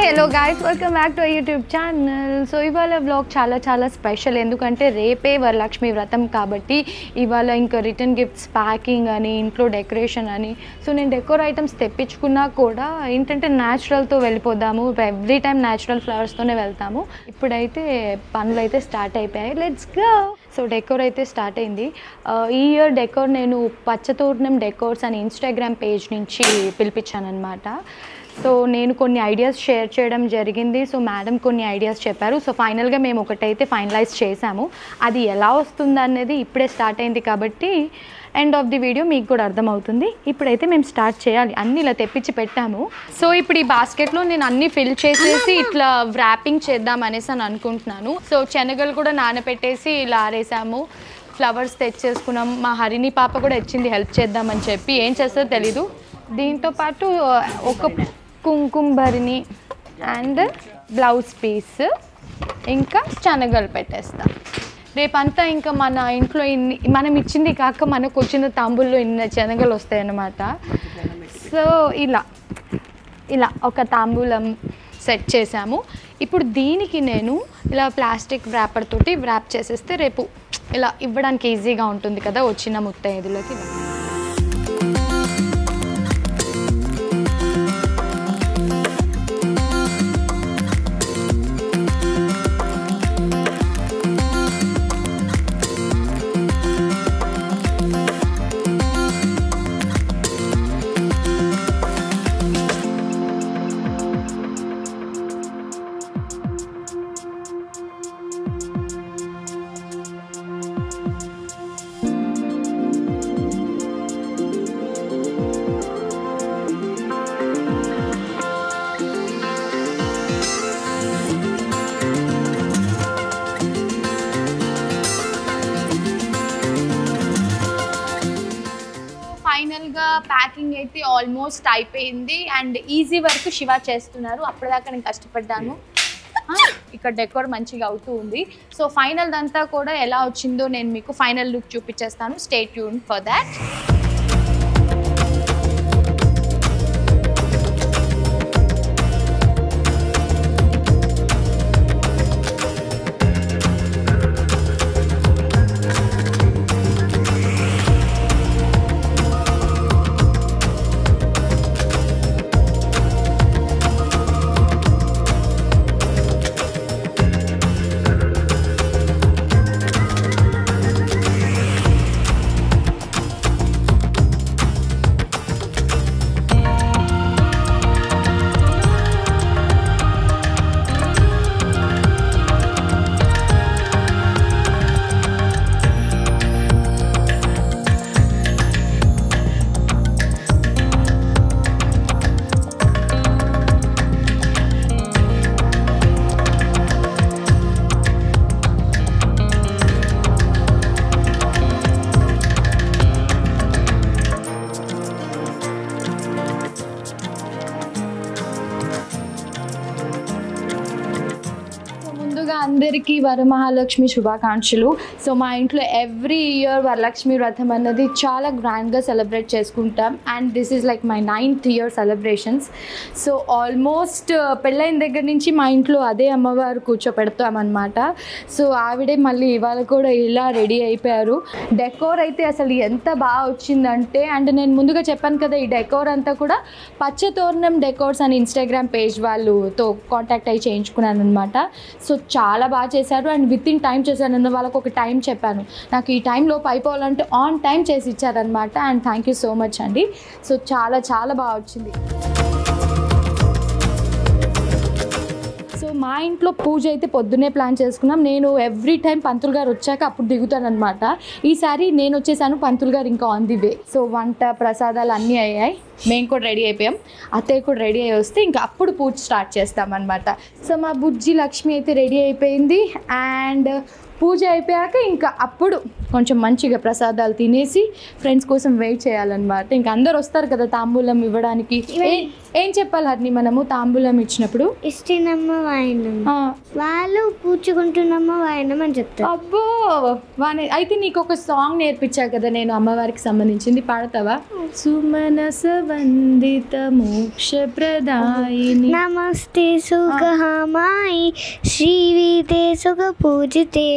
Hello guys, welcome back to our YouTube channel. So ఇవాళ vlog చాలా special ఎందుకంటే రేపే వరలక్ష్మి వ్రతం కాబట్టి ఇవాళ ఇంకా రిటర్న్ గిఫ్ట్స్ ప్యాకింగ్ అని ఇంట్లో డెకరేషన్ అని సో నేను డెకోర్ ఐటమ్స్ తెప్పించుకున్నా కూడా ఏంటంటే న్యాచురల్తో వెళ్ళిపోదాము ఎవ్రీ టైం న్యాచురల్ ఫ్లవర్స్తోనే వెళ్తాము ఇప్పుడైతే పనులు అయితే స్టార్ట్ అయిపోయాయి లెట్స్ గో సో డెకోర్ అయితే స్టార్ట్ అయింది ఈ ఇయర్ డెకోర్ నేను పచ్చతోరణం డెకోర్స్ అని ఇన్స్టాగ్రామ్ పేజ్ నుంచి పిలిపించాను అనమాట సో నేను కొన్ని ఐడియాస్ షేర్ చేయడం జరిగింది సో మేడం కొన్ని ఐడియాస్ చెప్పారు సో ఫైనల్గా మేము ఒకటైతే ఫైనలైజ్ చేసాము అది ఎలా వస్తుంది అనేది ఇప్పుడే స్టార్ట్ అయింది కాబట్టి ఎండ్ ఆఫ్ ది వీడియో మీకు కూడా అర్థమవుతుంది ఇప్పుడైతే మేము స్టార్ట్ చేయాలి అన్నీ ఇలా తెప్పించి పెట్టాము సో ఇప్పుడు ఈ బాస్కెట్లో నేను అన్నీ ఫిల్ చేసేసి ఇట్లా వ్రాపింగ్ చేద్దాం అనేసి అని అనుకుంటున్నాను సో శనగలు కూడా నానబెట్టేసి ఇలా ఆరేసాము ఫ్లవర్స్ తెచ్చేసుకున్నాం మా హరిణి పాప కూడా వచ్చింది హెల్ప్ చేద్దామని చెప్పి ఏం చేస్తుందో తెలీదు దీంతోపాటు ఒక కుంకుమ భరిణి అండ్ బ్లౌజ్ పీస్ ఇంకా శనగలు పెట్టేస్తాం రేపంతా ఇంకా మన ఇంట్లో ఇన్ని మనం ఇచ్చింది కాక మనకు వచ్చిన తాంబూల్లో ఇన్ని శనగలు వస్తాయన్నమాట సో ఇలా ఒక తాంబూలం సెట్ చేసాము ఇప్పుడు దీనికి నేను ఇలా ప్లాస్టిక్ ర్యాపర్ తోటి ర్యాప్ చేసేస్తే రేపు ఇలా ఇవ్వడానికి ఈజీగా ఉంటుంది కదా వచ్చిన ముత్తైదులకి ఫైనల్గా ప్యాకింగ్ అయితే ఆల్మోస్ట్ అయిపోయింది అండ్ ఈజీ వర్క్ శివ చేస్తున్నారు అప్పటిదాకా నేను కష్టపడ్డాను ఇక్కడ డెకోర్ మంచిగా అవుతూ ఉంది సో ఫైనల్ దంతా కూడా ఎలా వచ్చిందో నేను మీకు ఫైనల్ లుక్ చూపించేస్తాను స్టే ట్యూన్ ఫర్ దాట్ అందరికీ వరమహాలక్ష్మి శుభాకాంక్షలు సో మా ఇంట్లో ఎవ్రీ ఇయర్ వరలక్ష్మి వ్రతం అన్నది చాలా గ్రాండ్గా సెలబ్రేట్ చేసుకుంటాం and this is like my 9th year celebrations so almost పెళ్ళైన దగ్గర నుంచి మా ఇంట్లో అదే అమ్మవారు కూర్చోపెడతామన్నమాట సో ఆవిడే మళ్ళీ ఇవాళ కూడా ఇలా రెడీ అయిపోయారు డెకోర్ అయితే అసలు ఎంత బాగా వచ్చిందంటే అండ్ నేను ముందుగా చెప్పాను కదా ఈ డెకోర్ అంతా కూడా పచ్చతోరణం డెకోర్స్ అని ఇన్స్టాగ్రామ్ పేజ్ వాళ్ళతో కాంటాక్ట్ అయ్యి చేయించుకున్నాను అనమాట సో చాలా బాగా చేశారు అండ్ విత్ ఇన్ టైం చేశాను అన్న వాళ్ళకి ఒక టైం చెప్పాను నాకు ఈ టైంలోపు అయిపోవాలంటే ఆన్ టైం చేసి ఇచ్చారనమాట and thank you so much అండి సో చాలా బాగా వచ్చింది సో మా ఇంట్లో పూజ అయితే పొద్దున్నే ప్లాన్ చేసుకున్నాం నేను ఎవ్రీ టైం పంతులు గారు వచ్చాక అప్పుడు దిగుతానమాట ఈసారి నేను వచ్చేసాను పంతులు గారు ఇంకా ఆన్ ది వే సో వంట ప్రసాదాలు అన్నీ అయ్యాయి మేము కూడా రెడీ అయిపోయాం, అత్తయ్య కూడా రెడీ అయ్యి వస్తే ఇంకా అప్పుడు పూజ స్టార్ట్ చేస్తామన్నమాట. సో మా బుజ్జి లక్ష్మి అయితే రెడీ అయిపోయింది. అండ్ పూజ అయిపోయాక ఇంకా అప్పుడు కొంచెం మంచిగా ప్రసాదాలు తినేసి ఫ్రెండ్స్ కోసం వెయిట్ చేయాలన్నమాట. ఇంకా అందరు వస్తారు కదా తాంబూలం ఇవ్వడానికి. ఏం చెప్పాలి హర్ని మనము తాంబూలం ఇచ్చినప్పుడు? ఇష్టినమ్మ వాయనం, వాళ్ళు పూచుకుంటున్నమ్మ వాయనం అని చెప్తారు. అబ్బో అయితే నీకు ఒక సాంగ్ నేర్పించా కదా నేను అమ్మవారికి సంబంధించింది, పాడతావా? సుమనస వందిత మోక్ష ప్రదాయిని నమస్తే సుఖమాయి శ్రీవితే సుఖ పూజితే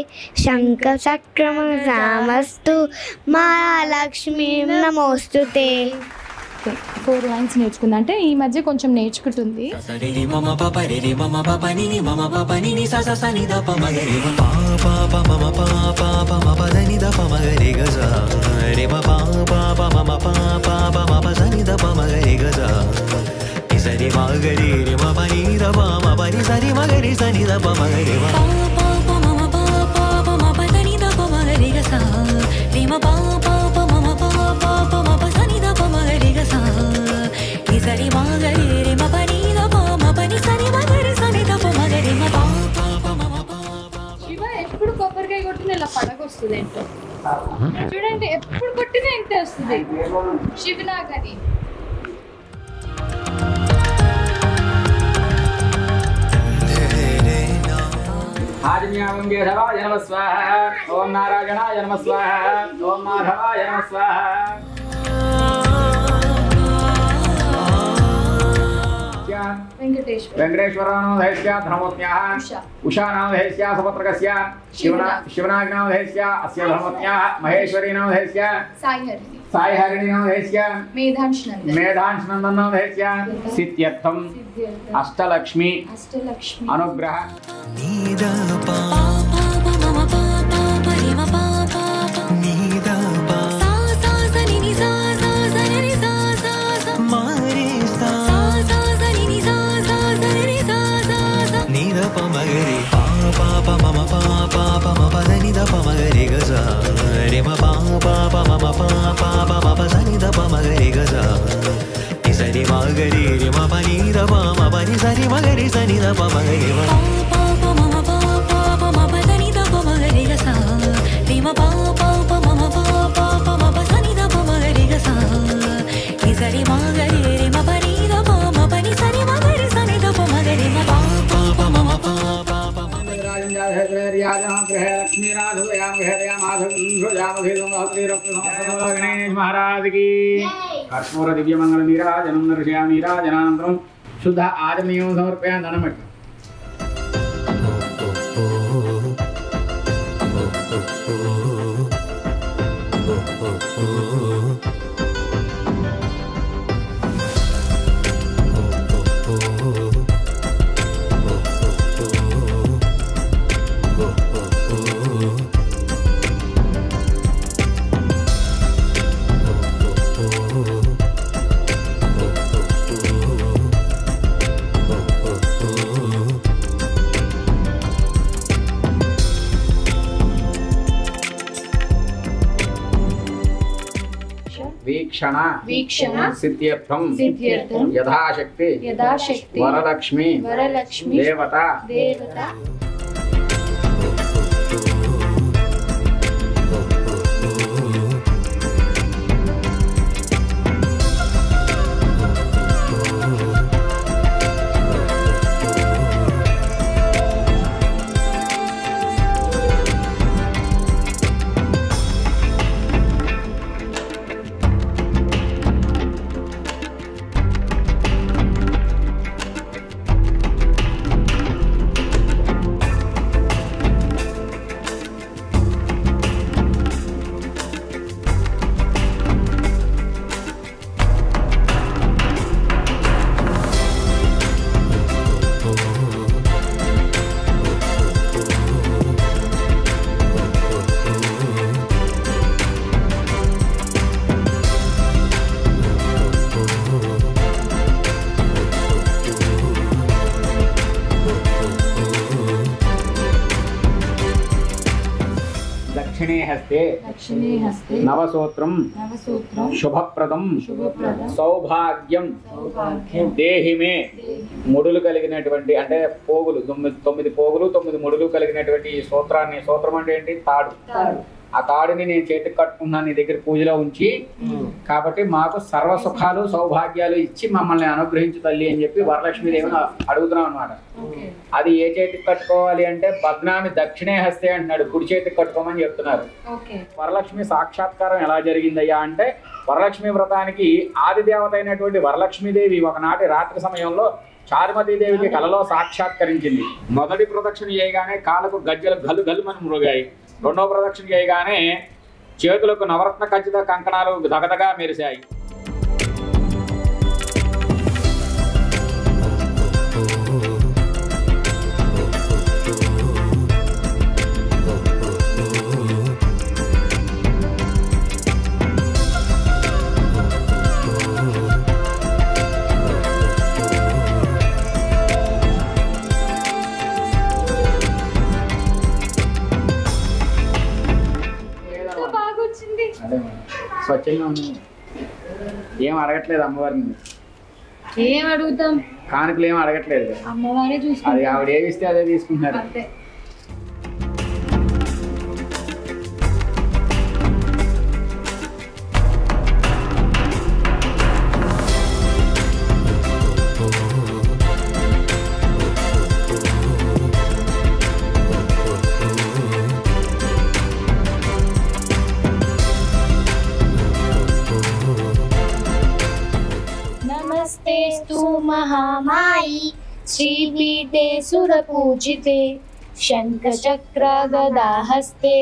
శంఖ చక్రమ రామస్తు మహాలక్ష్మి నమోస్తుతే. 4 lines నేర్చుకుంది, అంటే ఈ మధ్య కొంచెం నేర్చుకుంటుంది. ఎప్పుడు కొబ్బరికాయ కొట్టిన ఇలా పడగొస్తుంది ఏంటో చూడండి, ఎప్పుడు కొట్టినా ఇంతే వస్తుంది శివనాగని. ఆదిమ్యావం కేశవాయ నమః స్వాహా, ఓం నారాయణాయ నమః స్వాహా, ఓం మాధవాయ నమః స్వాహా. వెంకటేశ్వరానామధేయస్య ధర్మోత్మ్యాః, ఉషానామధేయస్య సపత్రకస్య, శివనాగ్నామధేయస్య అస్య ధర్మోత్మ్యాః, మహేశ్వరీనామధేయస్య సాయిహరిణీనామధేయస్య, మేధాంశనందనామధేయస్య సిద్ధ్యర్థం అష్టలక్ష్మి అనుగ్రహ. महाराज की कर्पूर दिव्य मंगल नीराजनम दर्शयामि. नीराजनानन्तरं शुद्ध आचमनीयं समर्पयामि. धनमट्टि वीक्षण सिद्ध्यर्थं यथाशक्ति वरलक्ष्मी देवता దక్షిణే హస్తే నవసూత్రం శుభప్రదం సౌభాగ్యం దేహిమే ముడులు కలిగినటువంటి అంటే పోగులు 9 పోగులు 9 ముడులు కలిగినటువంటి ఈ సూత్రాన్ని, సూత్రం అంటే ఏంటి? తాడు. ఆ తాడుని నేను చేతికి కట్టుకున్నాను నీ దగ్గర పూజలో ఉంచి, కాబట్టి మాకు సర్వ సుఖాలు సౌభాగ్యాలు ఇచ్చి మమ్మల్ని అనుగ్రహించు తల్లి అని చెప్పి వరలక్ష్మీదేవిని అడుగుతున్నాం అనమాట. అది ఏ చేతికి కట్టుకోవాలి అంటే బద్నామి దక్షిణే హస్తే అంటున్నాడు, కుడి చేతికి కట్టుకోమని చెప్తున్నారు. వరలక్ష్మి సాక్షాత్కారం ఎలా జరిగిందయ్యా అంటే, వరలక్ష్మి వ్రతానికి ఆది దేవత అయినటువంటి వరలక్ష్మీదేవి ఒకనాటి రాత్రి సమయంలో చారుమతీదేవికి కలలో సాక్షాత్కరించింది. మొదటి ప్రదక్షిణ చేయగానే కాళ్ళకు గజ్జలు గల్లు గల్లుమని మృగాయి. రెండవ ప్రదక్షిణ చేయగానే చేతులకు నవరత్న ఖచ్చిత కంకణాలు దగదగా మెరిశాయి. స్వచ్ఛంగా ఉంది. ఏం అడగట్లేదు అమ్మవారిని. ఏం అడుగుతాం? కానుకలు ఏం అడగట్లేదు. అమ్మవారే చూసుకుంటారు. అది ఆవిడ ఏమి ఇస్తే అదే తీసుకుంటున్నారు. అంతే. नमस्तेस्तु महामायी श्रीपीठे सुरपूजिते शङ्खचक्र गदाहस्ते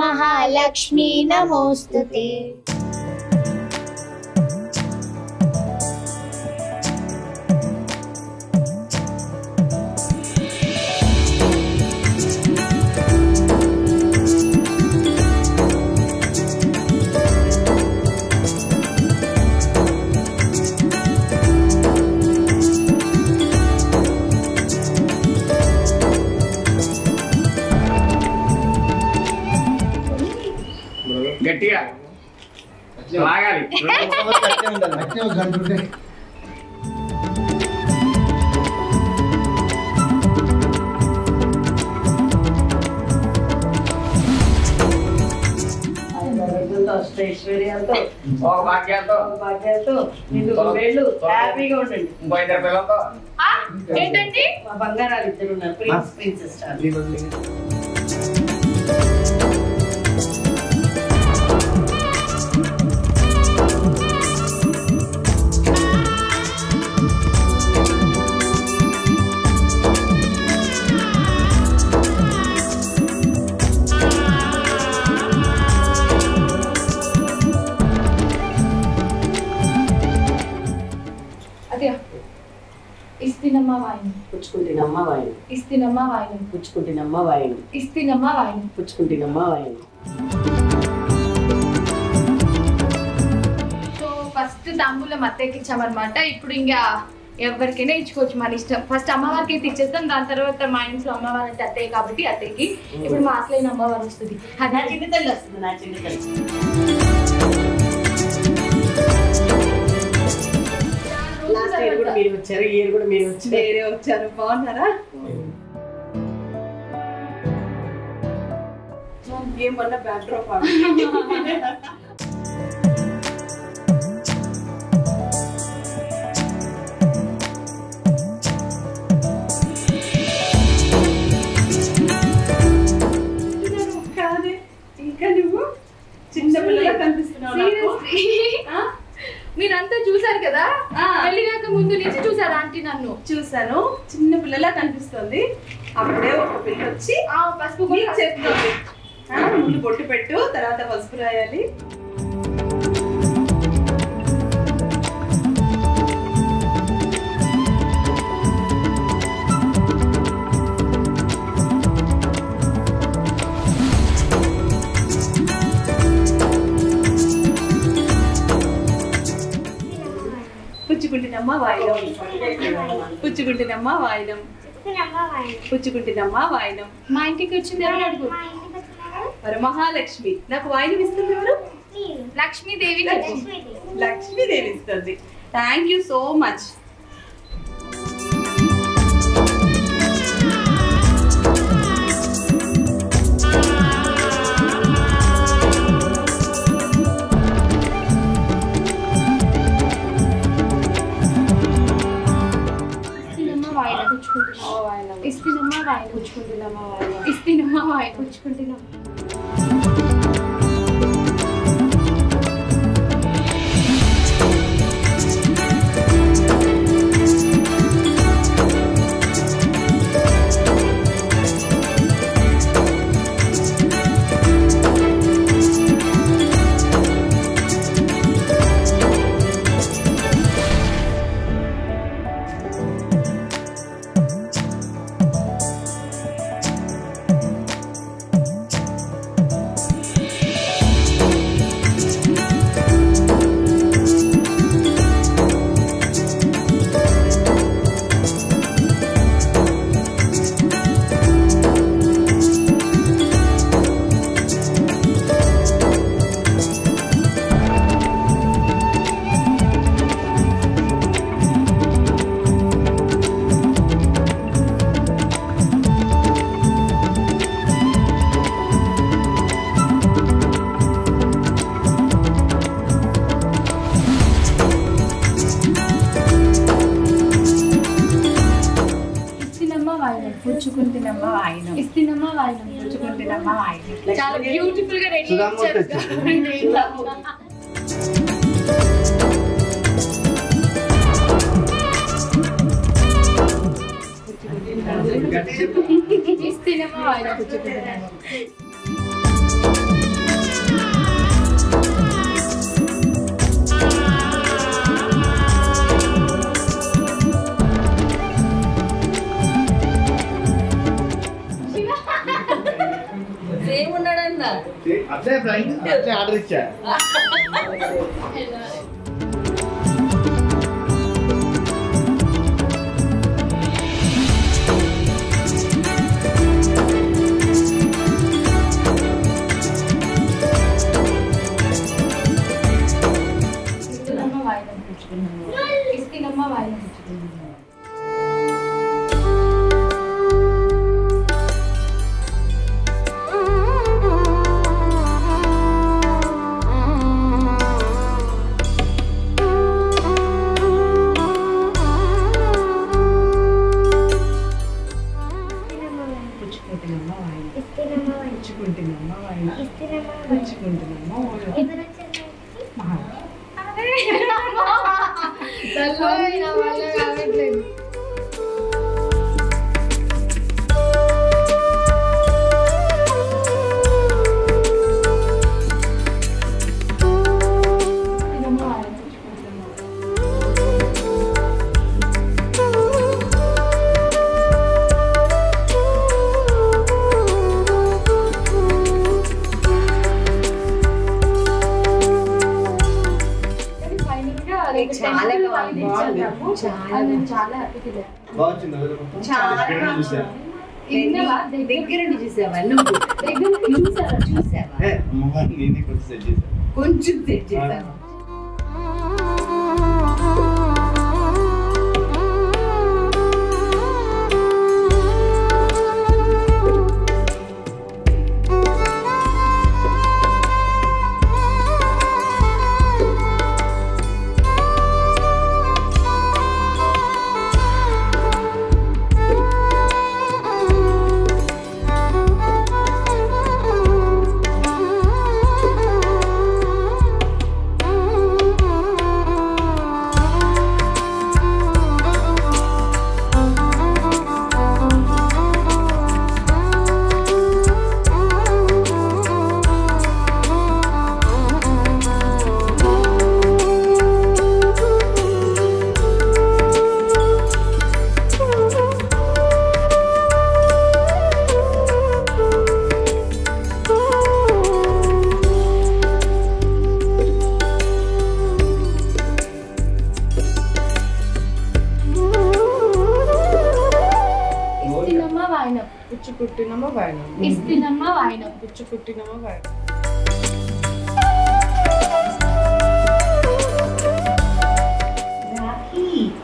महालक्ष्मी नमोस्तुते। గట్టిగా లాగాలి. హ్యాపీగా ఉండండి. ఇంకో 2 పిల్లలతో ఏంటండి? మా బంగారాలు ఇద్దరు ఉన్నారు, ప్రిన్స్ ప్రిన్సెస్. ఇస్తినమ్మ వాయినం పుచ్చుకుంటినమ్మ వాయినం, ఇస్తినమ్మ వాయినం పుచ్చుకుంటినమ్మ వాయినం, ఇస్తినమ్మ వాయినం పుచ్చుకుంటినమ్మ వాయినం. సో ఫస్ట్ తాంబూలం అత్తయ్యకి ఇచ్చామన్నమాట. ఇప్పుడు ఇంకా ఎవరికైనా ఇచ్చుకోవచ్చు మన ఇష్టం. ఫస్ట్ అమ్మవారికి అయితే ఇచ్చేస్తాం, దాని తర్వాత మా ఇంట్లో అమ్మవారు అంటే అత్తయ్య కాబట్టి అత్తయ్యకి. ఇప్పుడు మా అసలైన అమ్మవారు వస్తుంది, నా చిన్న తల్లి వస్తుంది. నా చిన్న తల్లి లాస్ట్ ఇయర్ కూడా మీరు వచ్చారు, ఈ ఇయర్ కూడా మీరు వచ్చి వేరే వచ్చారు. బాగున్నారా? ఏమన్నా బ్యాక్ డ్రాప్ కాదే. ఇంకా నువ్వు చిన్న పిల్లలా కనిపిస్తున్నావు. మీరంతా చూసారు కదా, వెళ్ళినాక ముందు నుంచి చూసారు ఆంటీ. నన్ను చూసాను, చిన్న పిల్లలా కనిపిస్తుంది. అప్పుడే ఒక పిల్ల వచ్చి పసుపు చెప్తుంది, ముందు బొట్టు పెట్టు, తర్వాత పసుపు రాయాలి. పుచ్చుకుంటున్నమ్మ వాయినం, పుచ్చుకుంటున్నమ్మ వాయినం, పుచ్చుకుంటున్నమ్మ వాయినం. మా ఇంటికి వచ్చింది ఎవరు అడుగు. వరమహాలక్ష్మి. నాకు వాయినం ఇస్తుంది ఎవరు? లక్ష్మీదేవి. లక్ష్మీదేవి ఇస్తుంది. Thank you so much. చాలా బ్యూటిఫుల్ గా రెడీ ఇస్తేనమ్మా వాయిన పుచ్చుకుంటున్నాము. అదే ఫ్రెండ్స్ అదే ఆర్డర్ ఇచ్చా. ఇస్తేనమ్మా వాయిన పుచ్చుకుంటున్నాము. కొంచెం సెట్ చేశాను. వాయనం. ఇస్తినమ్మ వాయనం. పుచ్చుకుంటున్నామా వాయనం.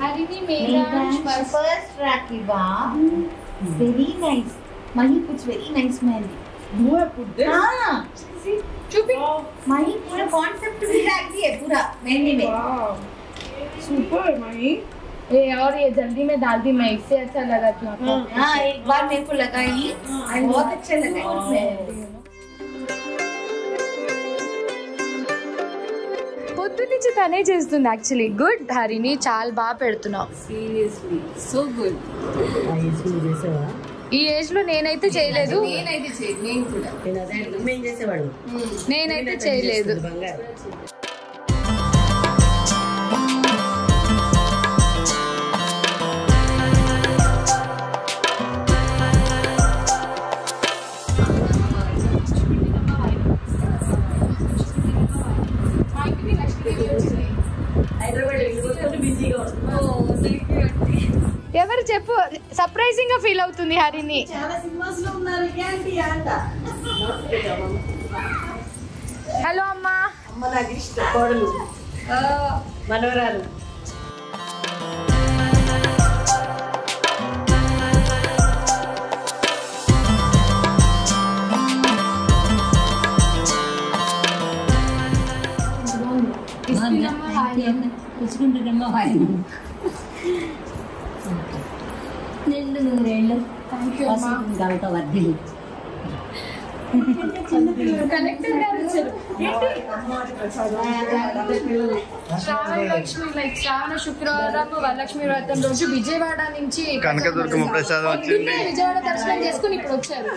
हरिणी मेरा first Rakhi ba. Very nice. Mahi puts very nice mehndi. You have put this? हाँ. चुपी Mahi पूरा concept भी रखी है पूरा मेहंदी में. Wow. Super, Mahi. ये और ये जल्दी में डाल दी मैं इससे अच्छा लगा कि आपको हाँ एक बार मेरे को लगाई and बहुत अच्छा लगा मेहंदी. పొద్దు నుంచి తనే చేస్తుంది యాక్చువల్లీ. గుడ్ హరిణి, చాలా బాగా పెడుతున్నావు. Seriously, so good. ఈ ఏజ్ లో నేనైతే చేయలేదు. నేనైతే చేయలేదు. నేను కూడా. మేము చేసేవాడు. నేనైతే చేయలేదు. బంగారు. ఎవరు చెప్పు, సర్ప్రైజింగ్ గా ఫీల్ అవుతుంది హరిణి. చాలా సినిమాస్ లో ఉన్నారు ఏంటి అంట. హలో అమ్మా. అమ్మ నాకు ఇష్టం కోడలు మనవరాలు. పుచ్చుకుంటున్నామా వాయనం. నిండు నూరేళ్ళు గంట వర్ధిల్లు. శ్రావణ లక్ష్మి లైక్ శ్రావణ శుక్రవారం వరలక్ష్మి వ్రతం రోజు విజయవాడ నుంచి కనకదుర్గమ్మ ప్రసాదం వచ్చింది. విజయవాడ దర్శనం చేసుకుని ఇప్పుడు వచ్చారు.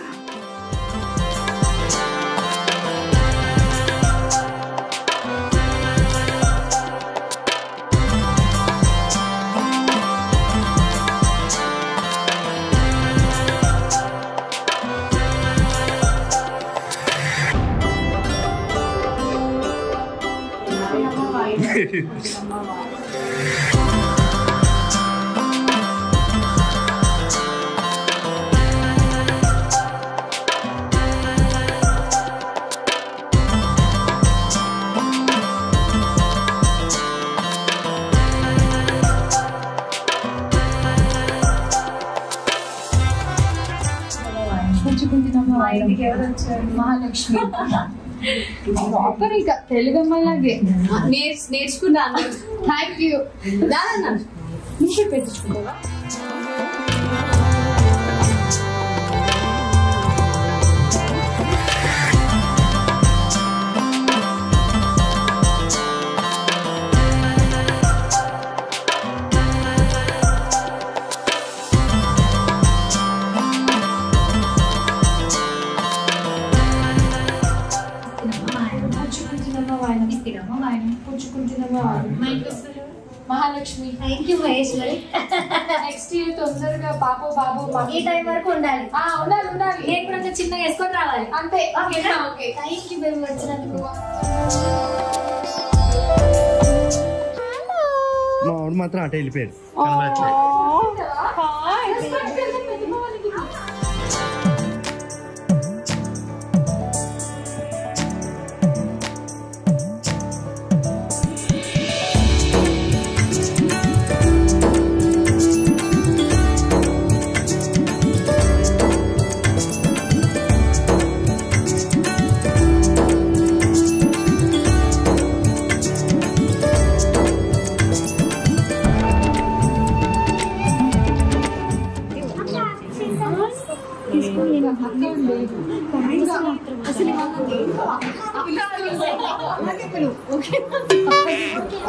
మహాలక్ష్మి ప్రాపర్ ఇక తెలుగు అమ్మాయిలాగే నేర్చుకున్నాను. Thank you. నువ్వు పెట్టించుకుంటావా? Mahalakshmi. Thank you Maheshwari. Next year తొందరగా పాప బాబు ఈ టైం వరకు ఉండాలి. ఉండాలి ఉండాలి. నేను కూడా అంత చిన్నగా వేసుకొని రావాలి అంతే. ఓకేనా? ఓకే. థ్యాంక్ యూ మేము వచ్చినందుకు. మా వాడు మాత్రం అటే వెళ్ళిపోయాడు.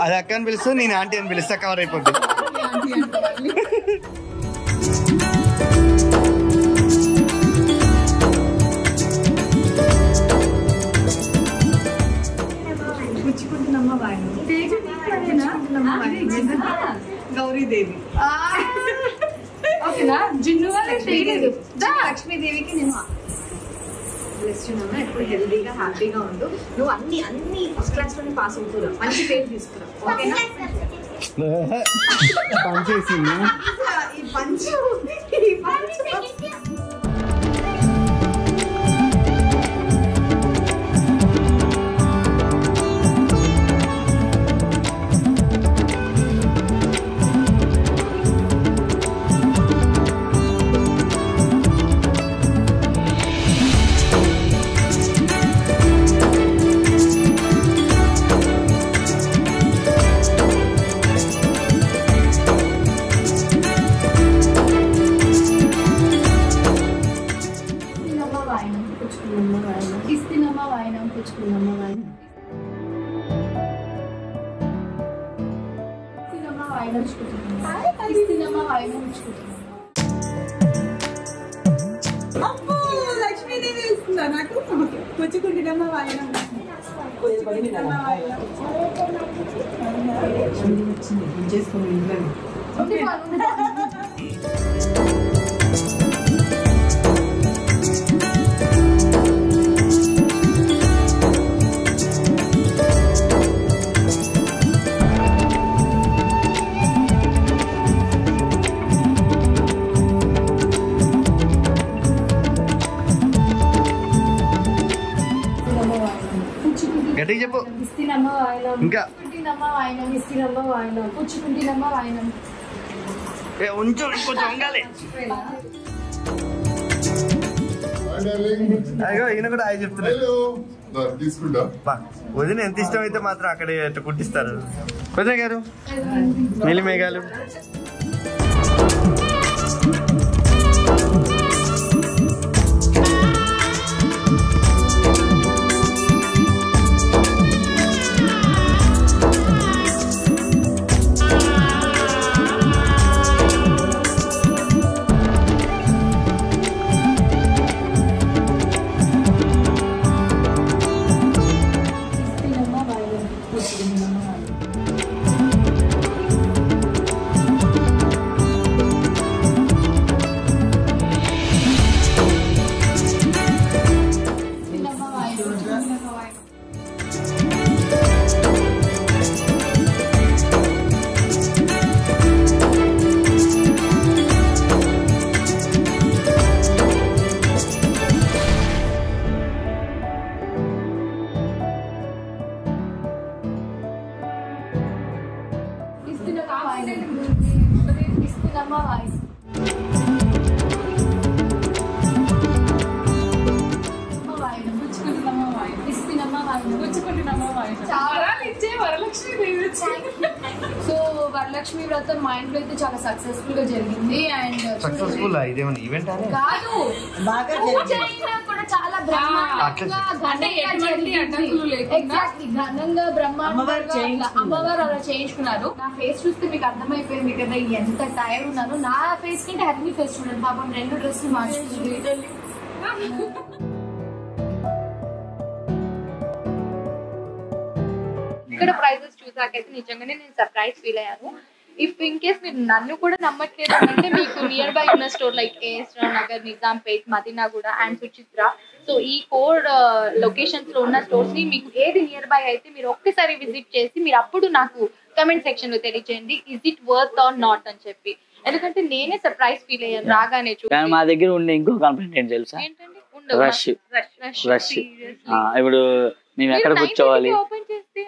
అది అక్క అని పిలుస్తా, నేను ఆంటీ అని పిలుస్తా, కవర్ అయిపోద్ది. గౌరీదేవి. ఓకేనా? జిన్ను లక్ష్మీదేవికి నేను ఇస్తున్నాను. ఎప్పుడు హెల్దీగా హ్యాపీగా ఉండు. నువ్వు అన్ని ఫస్ట్ క్లాస్ లోనే పాస్ అవుతురా. మంచి పేరు తీసుకురా. ఓకేనా? పనిచేసింది. ఈ పంచ్ పుచ్చుకున్నమ్మ వాయనం ఇస్తినమ్మ వాయనం పుచ్చుకున్నమ్మ వాయనం ఇస్తినమ్మ వాయనం పుచ్చుకుంటున్నాం ఇస్తినమ్మ వాయనం పుచ్చుకుంటున్నాం అమ్మో లక్ష్మీదేవి ఇస్తుందా నాకు పుచ్చుకుంటున్నమ్మ వాయనం గట్టిగా చెప్పు ఇస్తినమ్మ వాయనం ఇంకా పుచ్చుకుంటున్నమ్మ వాయనం ఇస్తినమ్మ వాయనం పుచ్చుకుంటున్నమ్మ వాయనం ఉంచు కొంచెం వంగాలి అయ్యో ఈయన కూడా ఆయన చెప్తున్నాడు వదిన ఎంత ఇష్టం అయితే మాత్రం అక్కడే కుట్టిస్తారు వదిన గారు నీలి మేఘాలు సో వరలక్ష్మి వ్రతం మా ఇంట్లో అయితే చాలా సక్సెస్ఫుల్ గా జరిగింది అండ్ సక్సెస్ఫుల్ ఇదేమన్నా ఈవెంట్ కాదు పూజ అయినా కూడా చాలా ఘనంగా బ్రహ్మాండంగా అమ్మవారు అలా చేయించుకున్నారు. నా ఫేస్ చూస్తే మీకు అర్థమైపోయింది కదా ఎంత టైర్ ఉన్నాను. నా ఫేస్ కంటే హరిణి ఫేస్ చూడండి పాపం 2 డ్రెస్సులు మార్చుకుంది. ఇక్కడ ప్రైజెస్ చూసాకైతే నిజంగానే నేను సర్ప్రైజ్ ఫీల్ అయ్యాను. ఇఫ్ ఇన్ కేస్ మీరు నన్ను కూడా నమ్మట్లేదు అంటే మీకు నియర్ బై ఉన్న store like AS Rao Nagar, Nizampet, Madinaguda and Suchitra, so ఈ 4 లొకేషన్స్ లో ఉన్న స్టోర్స్ ని మీకు ఏది నియర్ బై అయితే మీరు ఒక్కసారి విజిట్ చేసి మీరు అప్పుడు నాకు కమెంట్ సెక్షన్ లో తెలియజేయండి is it worth or not అని చెప్పి. ఎందుకంటే నేనే సర్ప్రైజ్ ఫీల్ అయ్యాను రాగానే. మా దగ్గర ఉండే ఇంకో కంప్లైంట్ ఏంటి తెలుసా? రష్. ఇప్పుడు మేము ఎక్కడ కూర్చోవాలి? ఓపెన్ చేస్తే